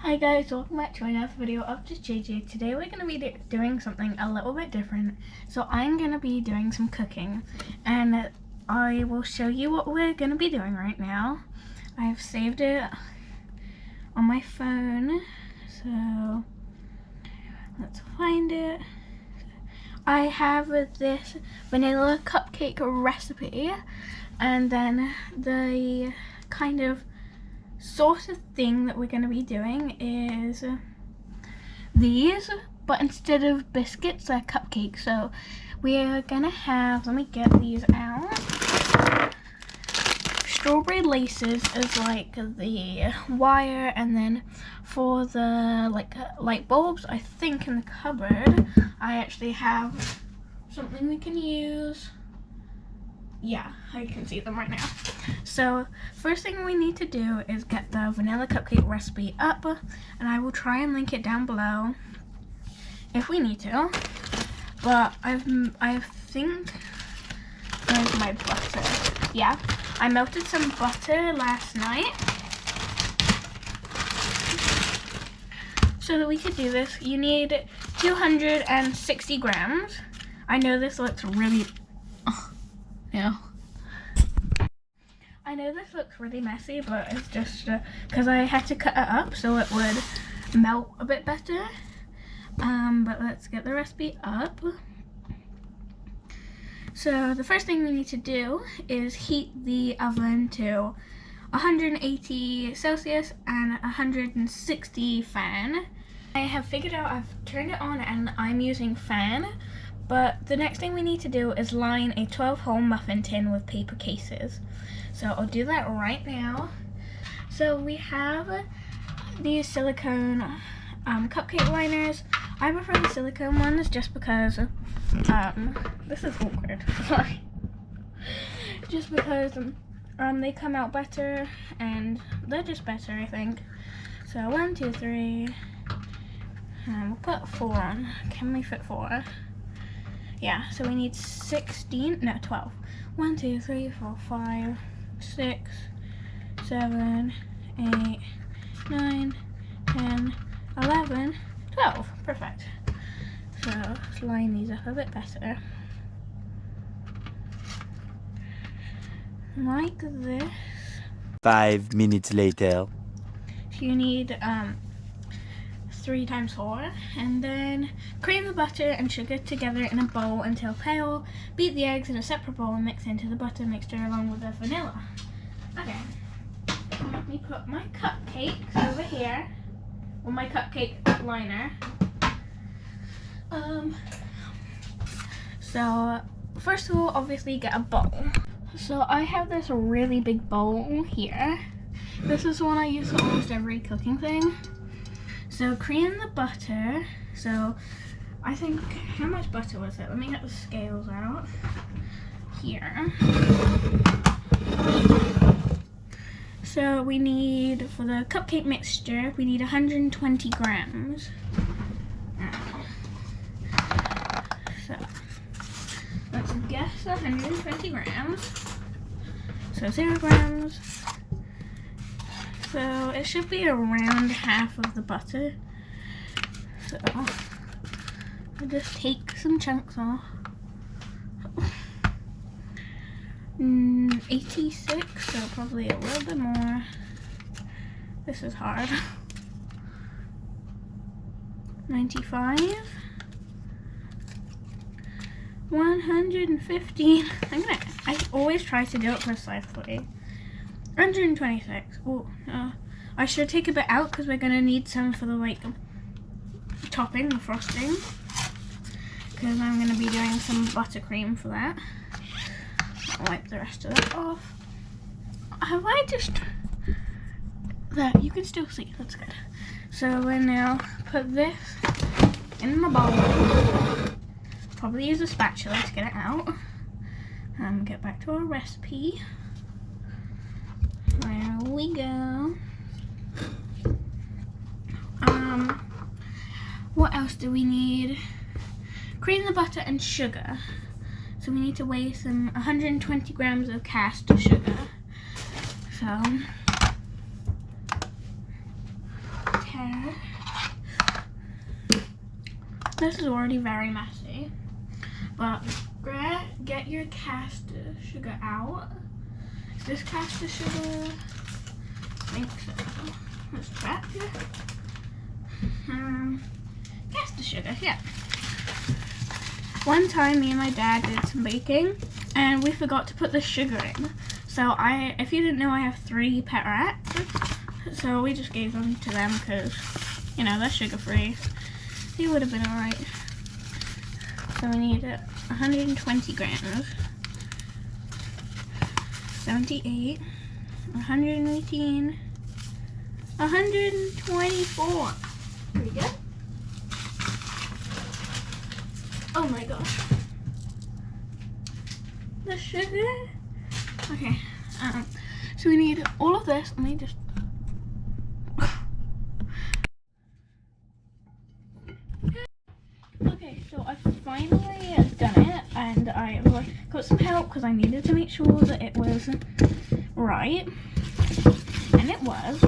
Hi guys, welcome back to another video of JustJJ. Today we're going to be doing something a little bit different. So I'm going to be doing some cooking and I will show you what we're going to be doing right now. I've saved it on my phone, so let's find it. I have this vanilla cupcake recipe, and then the kind of sort of thing that we're going to be doing is these, but instead of biscuits they're cupcakes. So we are going to have, let me get these out. Strawberry laces is like the wire, and then for the light bulbs, I think in the cupboard I actually have something we can use. Yeah, I can see them right now. So first thing we need to do is get the vanilla cupcake recipe up, and I will try and link it down below if we need to. But I think there's my butter. Yeah, I melted some butter last night so that we could do this. You need 260 grams. I know this looks really I know this looks really messy, but it's just because I had to cut it up so it would melt a bit better. But let's get the recipe up. So the first thing we need to do is heat the oven to 180 Celsius and 160 fan. I have figured out I've turned it on and I'm using fan. But the next thing we need to do is line a 12-hole muffin tin with paper cases. So I'll do that right now. So we have these silicone cupcake liners. I prefer the silicone ones just because, this is awkward, sorry. Just because they come out better and they're just better, I think. So 1, 2, 3, and we'll put 4 on. Can we fit 4? Yeah, so we need 12. 1, 2, 3, 4, 5, 6, 7, 8, 9, 10, 11, 12. Perfect. So let's line these up a bit better. Like this. 5 minutes later. So you need 3 times 4, and then cream the butter and sugar together in a bowl until pale. Beat the eggs in a separate bowl and mix into the butter mixture along with the vanilla. Okay, let me put my cupcakes over here, or my cupcake liner. So first of all, obviously get a bowl. So I have this really big bowl here. This is the one I use for almost every cooking thing. So cream the butter. So I think, how much butter was it? Let me get the scales out here. So we need, for the cupcake mixture, we need 120 grams. So let's guess 120 grams. So 0 grams. So it should be around half of the butter. So I'll just take some chunks off. 86, so probably a little bit more. This is hard. 95. 115. I always try to do it precisely. 126. Oh, I should take a bit out because we're gonna need some for the topping, the frosting. Because I'm gonna be doing some buttercream for that. I'll wipe the rest of that off. Have I just? There, you can still see. That's good. So we'll now put this in my bowl. Probably use a spatula to get it out. And get back to our recipe. There we go. What else do we need? Cream the butter and sugar. So we need to weigh some 120 grams of cast sugar. So Okay. This is already very messy, but get your caster sugar out. Is this caster sugar? I think so. Let's check. Caster sugar, yeah. One time me and my dad did some baking and we forgot to put the sugar in. So if you didn't know, I have 3 pet rats. So we just gave them to them because, you know, they're sugar free. They would have been alright. So we need 120 grams. 78, 118, 124. There we go. Oh my gosh. The sugar. Okay. So we need all of this. Let me just. Okay, so I've finally done it, and I've got some help because I needed to make sure that it was right, and it was.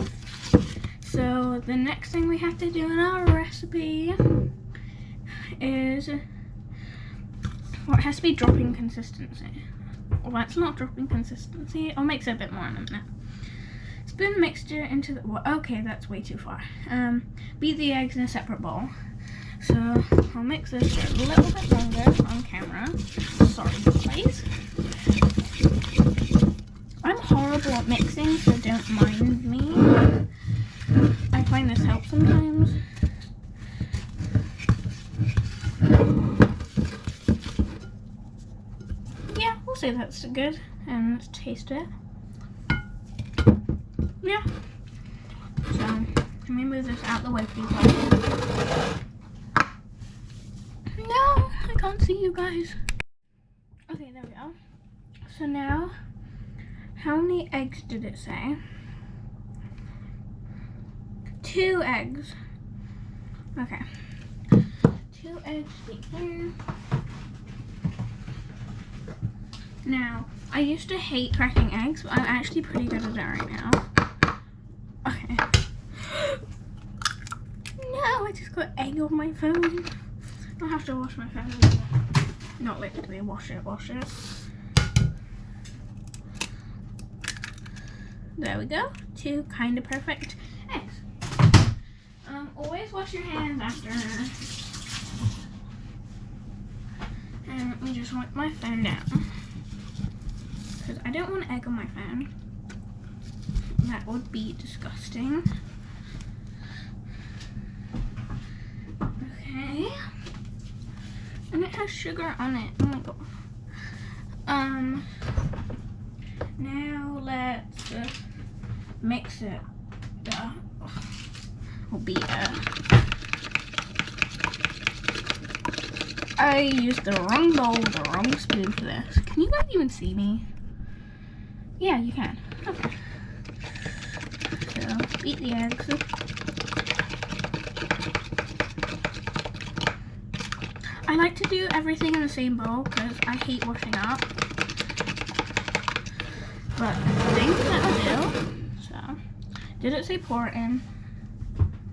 So the next thing we have to do in our recipe is, well, it has to be dropping consistency. Well, it's not dropping consistency. I'll mix it a bit more in a minute. Spoon mixture into the, well, okay, that's way too far. Beat the eggs in a separate bowl. So I'll mix this for a little bit longer on camera. Sorry, guys. I'm horrible at mixing, so don't mind me. I find this helps sometimes. Yeah, we'll say that's good. And let's taste it. Yeah. So let me move this out the way, people. No, I can't see you guys. Okay, there we go. So now, how many eggs did it say? 2 eggs. Okay. 2 eggs here. Now, I used to hate cracking eggs, but I'm actually pretty good at it right now. Okay. No, I just got egg on my phone. I'll have to wash my phone. Not literally wash it. There we go. 2 kind of perfect eggs. Always wash your hands after. And let me just wipe my phone down. Because I don't want egg on my phone. That would be disgusting. Okay. And it has sugar on it. Oh my god. Now let's mix it. Or beat it. I used the wrong bowl, the wrong spoon for this. Can you guys even see me? Yeah, you can. Okay. So beat the eggs. I like to do everything in the same bowl because I hate washing up. But I think that'll do. So, did it say pour it in?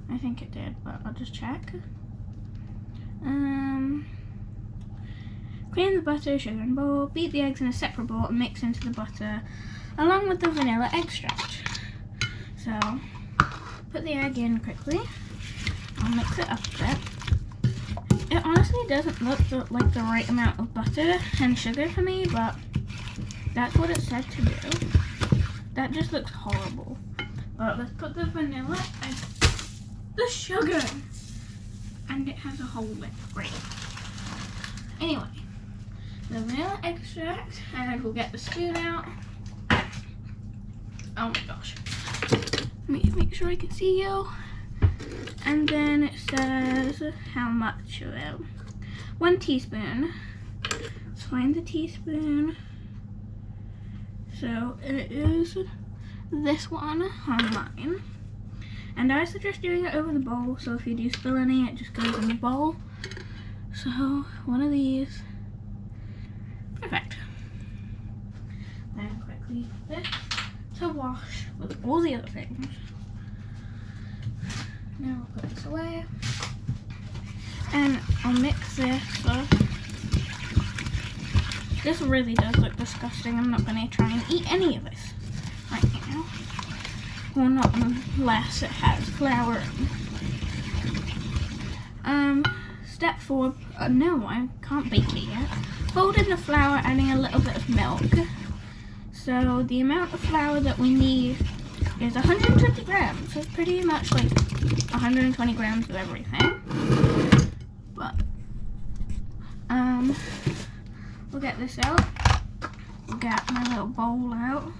I think it did, but I'll just check. Clean the butter, sugar in a bowl, beat the eggs in a separate bowl and mix into the butter along with the vanilla extract. So, put the egg in quickly. I'll mix it up a bit. It honestly doesn't look like the right amount of butter and sugar for me, but that's what it said to do. That just looks horrible. But let's put the vanilla and the sugar. And it has a hole in it. Great. Anyway, the vanilla extract, and we'll get the spoon out. Oh my gosh. Let me make sure I can see you. And then it says how much of it. 1 teaspoon. Let's find the teaspoon. So it is this one on mine. And I suggest doing it over the bowl, so if you do spill any, it just goes in the bowl. So, one of these. Perfect. Then quickly put this to wash with all the other things. Now I'll put this away. And I'll mix this up. This really does look disgusting. I'm not going to try and eat any of this right now. Well, not unless it has flour. Step 4. No, I can't bake it yet. Fold in the flour, adding a little bit of milk. So the amount of flour that we need is 120 grams. So it's pretty much like 120 grams of everything. But we'll get this out. We'll get my little bowl out.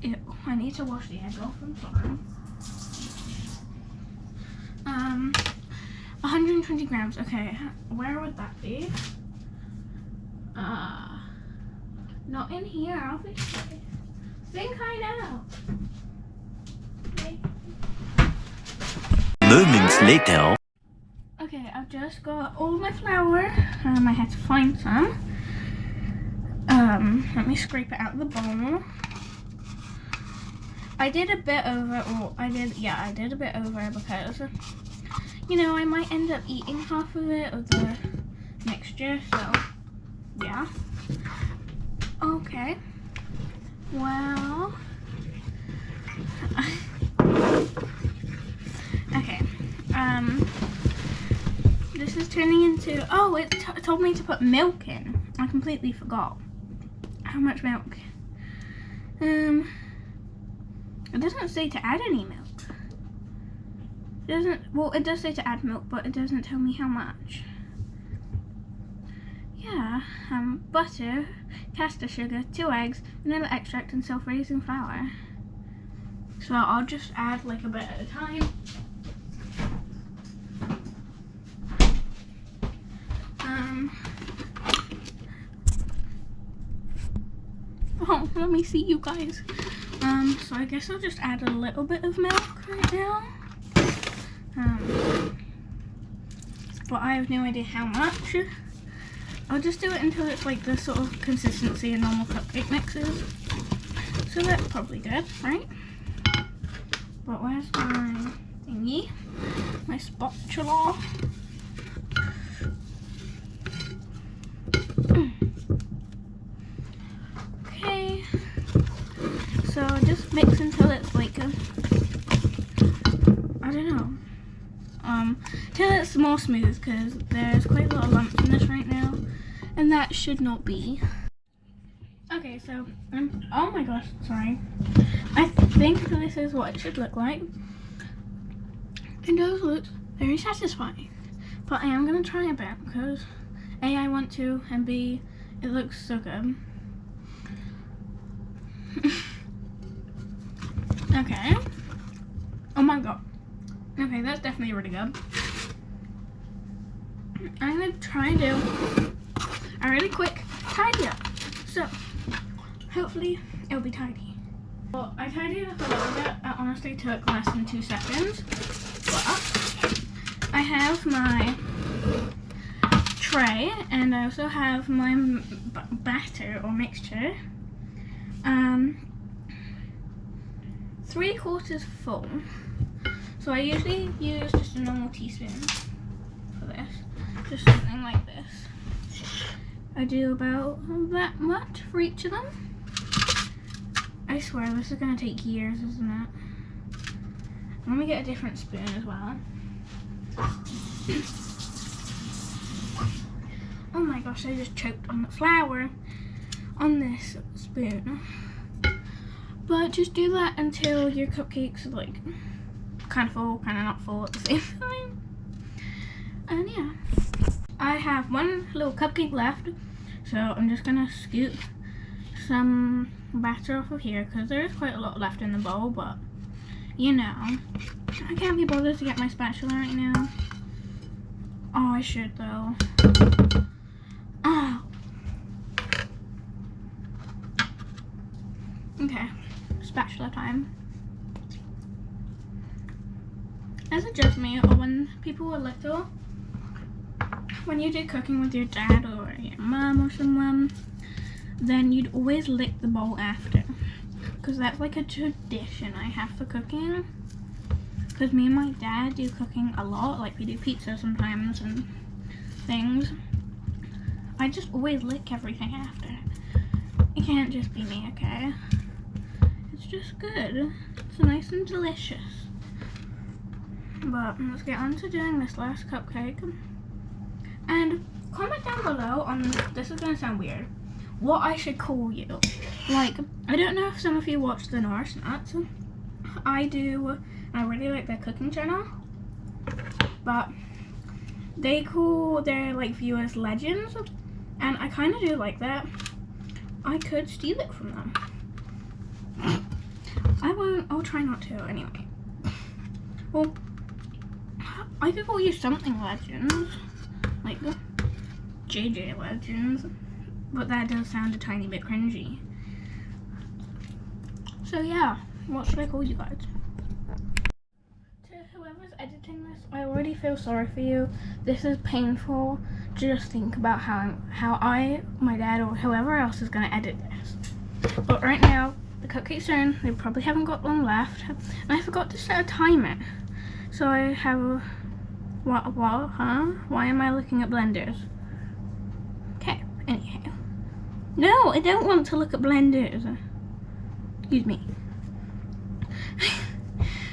Ew, I need to wash the egg off, I'm sorry. 120 grams, okay, where would that be? Not in here, obviously. Think I know. Moments later. Okay, I've just got all my flour. I had to find some. Let me scrape it out of the bowl. I did a bit over, I did a bit over because, you know, I might end up eating half of it, of the mixture, so, yeah. Okay. Well, okay, this is turning into, oh, it told me to put milk in. I completely forgot. How much milk? It doesn't say to add any milk. It doesn't, well, it does say to add milk, but it doesn't tell me how much. Yeah, butter, caster sugar, 2 eggs, vanilla extract, and self-raising flour. So I'll just add like a bit at a time. Oh, let me see you guys. So I guess I'll just add a little bit of milk right now. But I have no idea how much. I'll just do it until it's like the sort of consistency in normal cupcake mixes. So that's probably good, right? But where's my thingy? My spatula. Okay. So just mix until it's like a, I don't know. Till it's more smooth, because there's quite a lot of lumps in this right now, and that should not be. Okay, so oh my gosh, sorry. I think this is what it should look like. It does look very satisfying, but I am gonna try a bit because A, I want to, and B, it looks so good. Okay. Oh my god. Okay, that's definitely really good. I'm gonna try and do a really quick tidy up. So, hopefully it'll be tidy. Well, I tidied up a little bit. It honestly took less than 2 seconds. But I have my tray, and I also have my batter or mixture. 3/4 full. So I usually use just a normal teaspoon for this, just something like this. I do about that much for each of them. I swear this is gonna take years, isn't it? Let me get a different spoon as well. Oh my gosh, I just choked on the flour on this spoon. But just do that until your cupcakes are like kind of full, kind of not full at the same time. And yeah, I have one little cupcake left, so I'm just gonna scoop some batter off of here because there is quite a lot left in the bowl, but you know, I can't be bothered to get my spatula right now. Oh, I should though. Oh. Okay, spatula time. As a just me, or when people were little, when you did cooking with your dad or your mum or someone, then you'd always lick the bowl after, because that's like a tradition I have for cooking. because me and my dad do cooking a lot. Like we do pizza sometimes and things. I just always lick everything after. It can't just be me, okay? It's just good. It's nice and delicious. But let's get on to doing this last cupcake. And comment down below on, this is gonna sound weird, what I should call you. Like, I don't know if some of you watch the Norris Nuts. I do, and I really like their cooking channel. But they call their like viewers legends, and I kind of do like that. I could steal it from them. I won't, I'll try not to anyway. Well, I could call you something legends, like JJ legends, but that does sound a tiny bit cringy. So yeah, what should I call you guys? To whoever's editing this, I already feel sorry for you. This is painful. Just think about how my dad or whoever else is going to edit this. But right now, the cupcakes are in. They probably haven't got long left. And I forgot to set a timer. So I have a... What, huh? Why am I looking at blenders? Okay, anyhow. No, I don't want to look at blenders. Excuse me.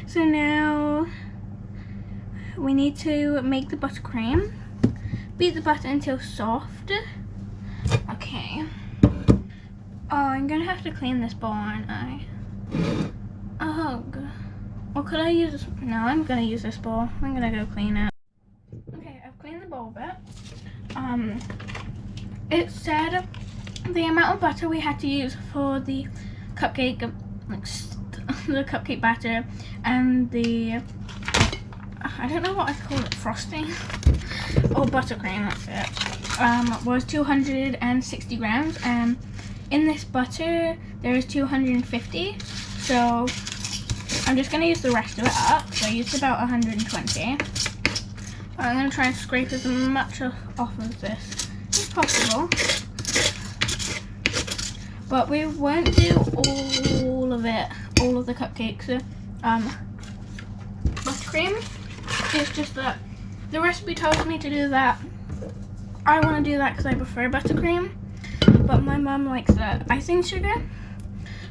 So now, we need to make the buttercream. Beat the butter until soft. Okay. Oh, I'm gonna have to clean this bowl, aren't I? Oh, or could I use this? No, I'm gonna use this bowl. I'm gonna go clean it. Okay, I've cleaned the bowl a bit. It said the amount of butter we had to use for the cupcake, like the cupcake batter, and the, I don't know what I call it, frosting. Or buttercream, that's it. Was 260 grams, and in this butter there is 250, so I'm just going to use the rest of it up. So I used about 120. I'm going to try and scrape as much off of this as possible, but we won't do all of it, all of the cupcakes. Buttercream is just that the recipe tells me to do that. I want to do that because I prefer buttercream, but my mum likes the icing sugar,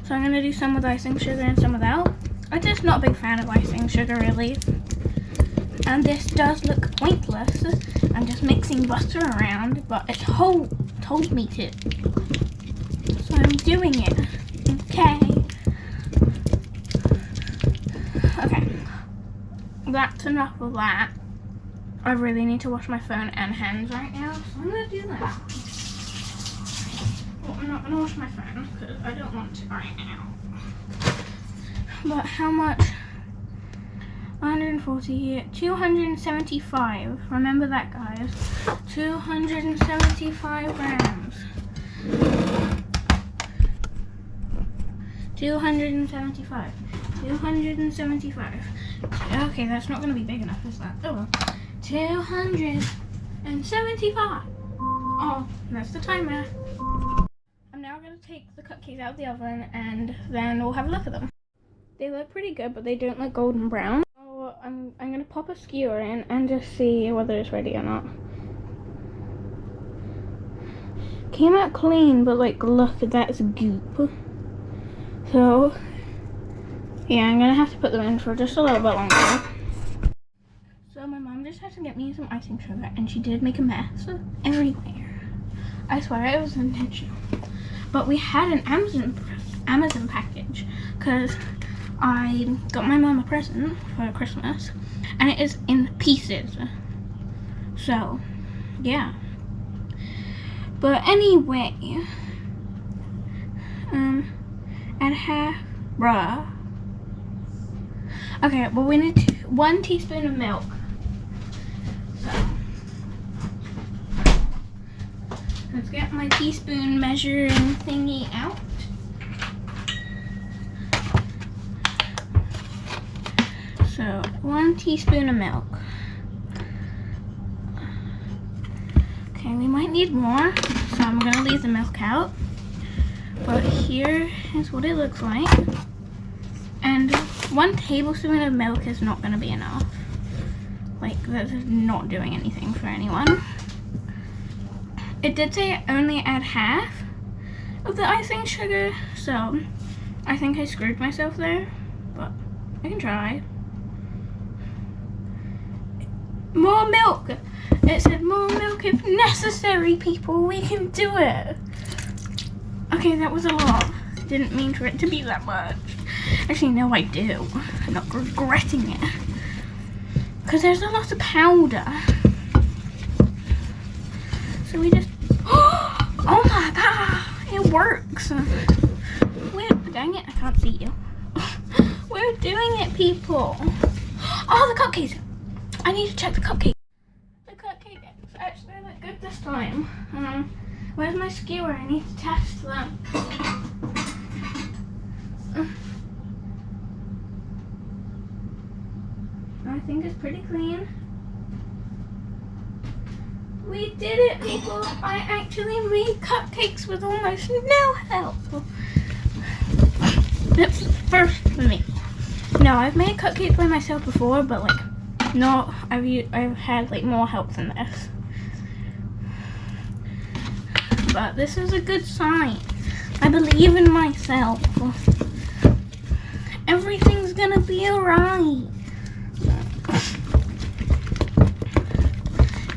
so I'm going to do some with icing sugar and some without. I'm just not a big fan of icing sugar really, and this does look pointless. I'm just mixing butter around, but it told me to, so I'm doing it. Okay, that's enough of that. I really need to wash my phone and hands right now, so I'm going to do that. Well, I'm not going to wash my phone because I don't want to right now. But how much? 140, 275. Remember that, guys. 275 grams. 275. 275. Okay, that's not going to be big enough, is that? Oh well. 275. Oh, that's the timer. I'm now going to take the cupcakes out of the oven and then we'll have a look at them. They look pretty good, but they don't look golden brown. So I'm going to pop a skewer in and just see whether it's ready or not. Came out clean, but like, look, that's goop. So, yeah, I'm going to have to put them in for just a little bit longer. So my mom just had to get me some icing sugar, and she did make a mess everywhere. I swear it was intentional. But we had an Amazon package, because I got my mom a present for Christmas, and it is in pieces. So, yeah. But anyway, and bruh. Okay, well we need 1 teaspoon of milk. So, let's get my teaspoon measuring thingy out. So 1 teaspoon of milk. Okay, we might need more, so I'm gonna leave the milk out. But here is what it looks like. And 1 tablespoon of milk is not going to be enough. Like, that's not doing anything for anyone. It did say only add half of the icing sugar, so I think I screwed myself there, but I can try. More milk! It said more milk if necessary, people. We can do it. Okay, that was a lot. Didn't mean for it to be that much. Actually, no, I do. I'm not regretting it. Because there's a lot of powder. So we just... Oh my god! It works. Dang it, I can't see you. We're doing it, people. Oh, the cupcakes! I need to check the cupcake. The cupcakes actually look good this time. Where's my skewer? I need to test them. I think it's pretty clean. We did it, people. I actually made cupcakes with almost no help. That's the first for me. No, I've made cupcakes by myself before, but like, no, I've had like more help than this. But this is a good sign. I believe in myself. Everything's gonna be alright.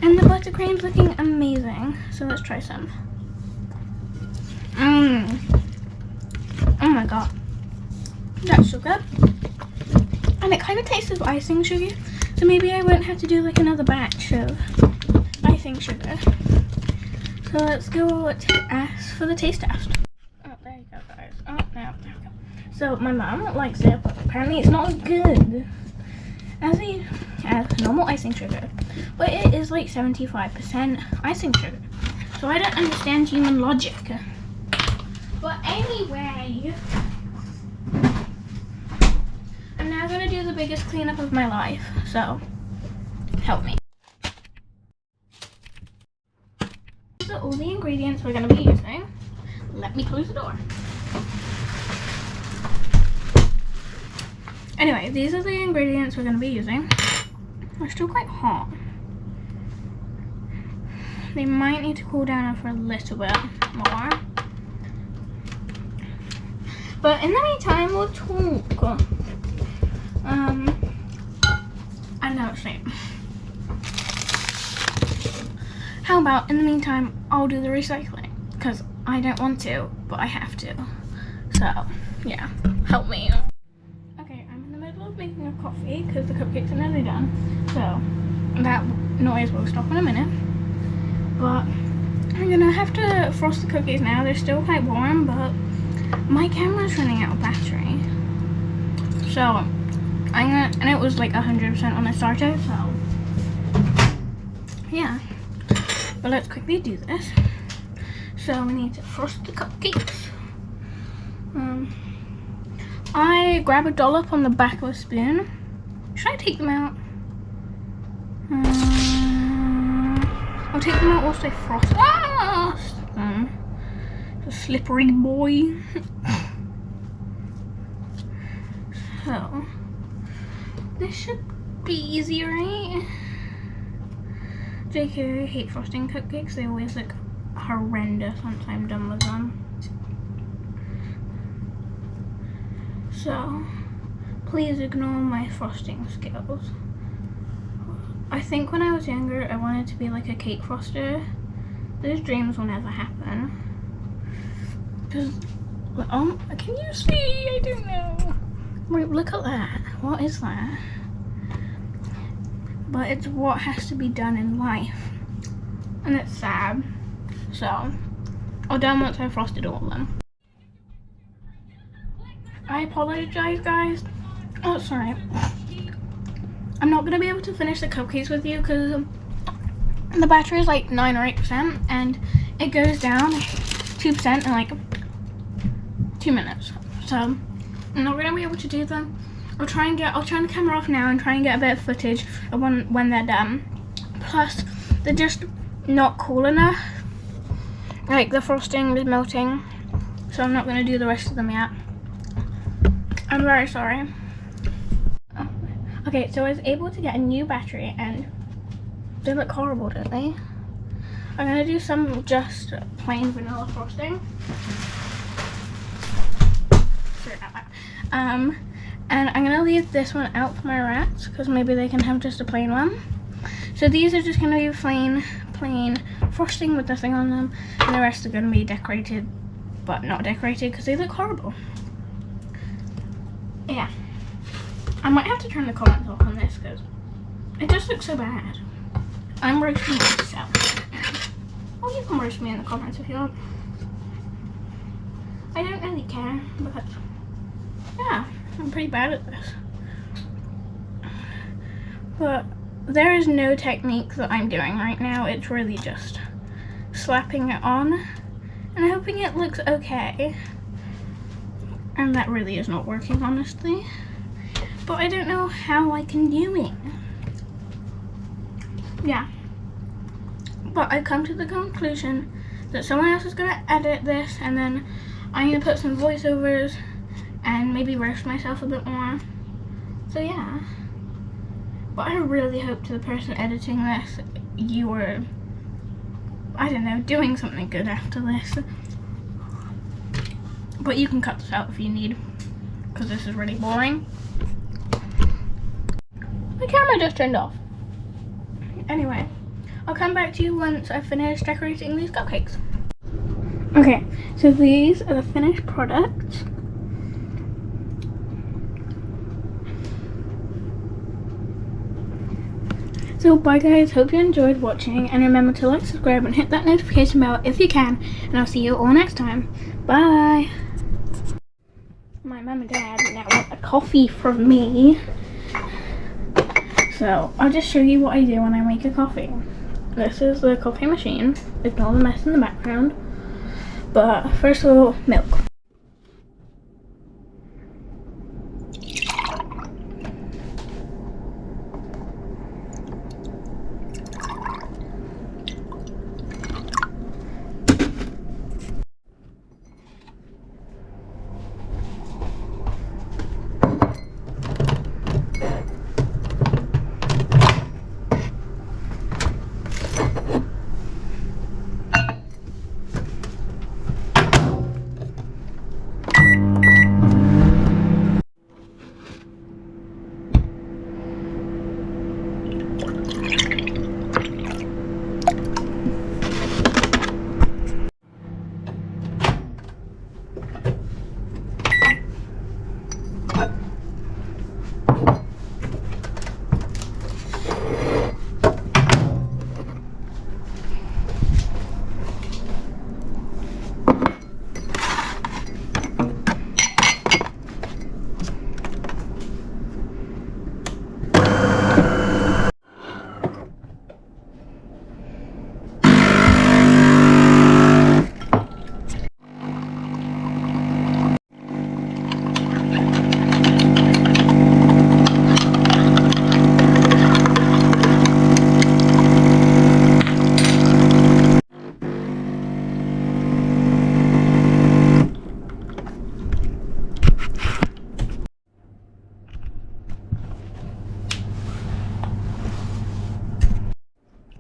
And the buttercream's looking amazing. So let's try some. Oh my god. That's so good. And it kind of tastes of icing sugar. So maybe I won't have to do like another batch of icing sugar. So let's go ask for the taste test. Oh, there you go, guys. Oh, now, there we go. So my mom likes it, but apparently it's not as good as normal icing sugar. But it is like 75% icing sugar. So I don't understand human logic. But anyway, I'm now going to do the biggest cleanup of my life. So help me. These are all the ingredients we're going to be using. Let me close the door. Anyway, these are the ingredients we're going to be using. They're still quite hot. They might need to cool down for a little bit more. But in the meantime, we'll talk. I know it's late. How about in the meantime, I'll do the recycling? Because I don't want to, but I have to. So, yeah, help me. Okay, I'm in the middle of making a coffee because the cupcakes are nearly done. So, that noise will stop in a minute. But I'm gonna have to frost the cookies now. They're still quite warm, but my camera's running out of battery. So I'm gonna, and it was like 100% when I started, so yeah. But let's quickly do this. So we need to frost the cupcakes. I grab a dollop on the back of a spoon. Should I take them out? I'll take them out whilst they frost. It's a slippery boy. So this should be easy, right? JK, I hate frosting cupcakes. They always look horrendous once I'm done with them. So please ignore my frosting skills. I think when I was younger, I wanted to be like a cake froster. Those dreams will never happen. Cause, can you see? I don't know. Wait, look at that. What is that? But it's what has to be done in life. And it's sad. So, I'll done once I've frosted all of them. I apologize, guys. Oh, sorry. I'm not gonna be able to finish the cupcakes with you because the battery is like 9 or 8% and it goes down 2% in like 2 minutes. So I'm not gonna be able to do them. I'll turn the camera off now and try and get a bit of footage of when they're done. Plus, they're just not cool enough. Like the frosting is melting, so I'm not gonna do the rest of them yet. I'm very sorry. Okay, so I was able to get a new battery and they look horrible, don't they? I'm gonna do some just plain vanilla frosting. Sorry about that. And I'm gonna leave this one out for my rats because maybe they can have just a plain one. So these are just gonna be plain frosting with nothing on them, and the rest are gonna be decorated, but not decorated because they look horrible. Yeah. I might have to turn the comments off on this because it just looks so bad. I'm roasting myself. Well, you can roast me in the comments if you want. I don't really care, but yeah, I'm pretty bad at this. But there is no technique that I'm doing right now. It's really just slapping it on and hoping it looks okay. And that really is not working, honestly. But I don't know how I can do it. Yeah. But I've come to the conclusion that someone else is going to edit this, and then I'm going to put some voiceovers and maybe roast myself a bit more. So yeah. But I really hope to the person editing this, you were, I don't know, doing something good after this. But you can cut this out if you need, because this is really boring. My camera just turned off. Anyway, I'll come back to you once I've finished decorating these cupcakes. Okay, so these are the finished products. So bye guys, hope you enjoyed watching, and remember to like, subscribe and hit that notification bell if you can, and I'll see you all next time. Bye! My mum and dad now want a coffee from me. So I'll just show you what I do when I make a coffee. This is the coffee machine. Ignore the mess in the background. But first of all, milk.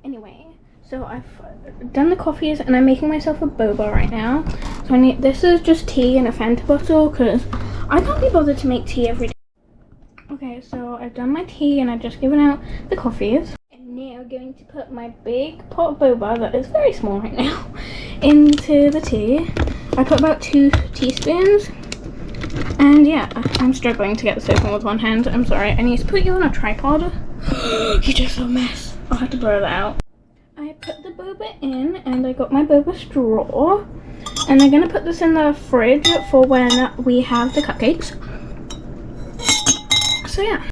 Anyway, so I've done the coffees and I'm making myself a boba right now. So this is just tea in a Fanta bottle because I can't be bothered to make tea every day. Okay, so I've done my tea and I've just given out the coffees. And now I'm going to put my big pot of boba, that is very small right now, into the tea. I put about 2 teaspoons. And yeah, I'm struggling to get this open with one hand. I'm sorry, I need to put you on a tripod. You're just a mess. I'll have to blur that out. I put the boba in and I got my boba straw. And I'm going to put this in the fridge for when we have the cupcakes. So yeah.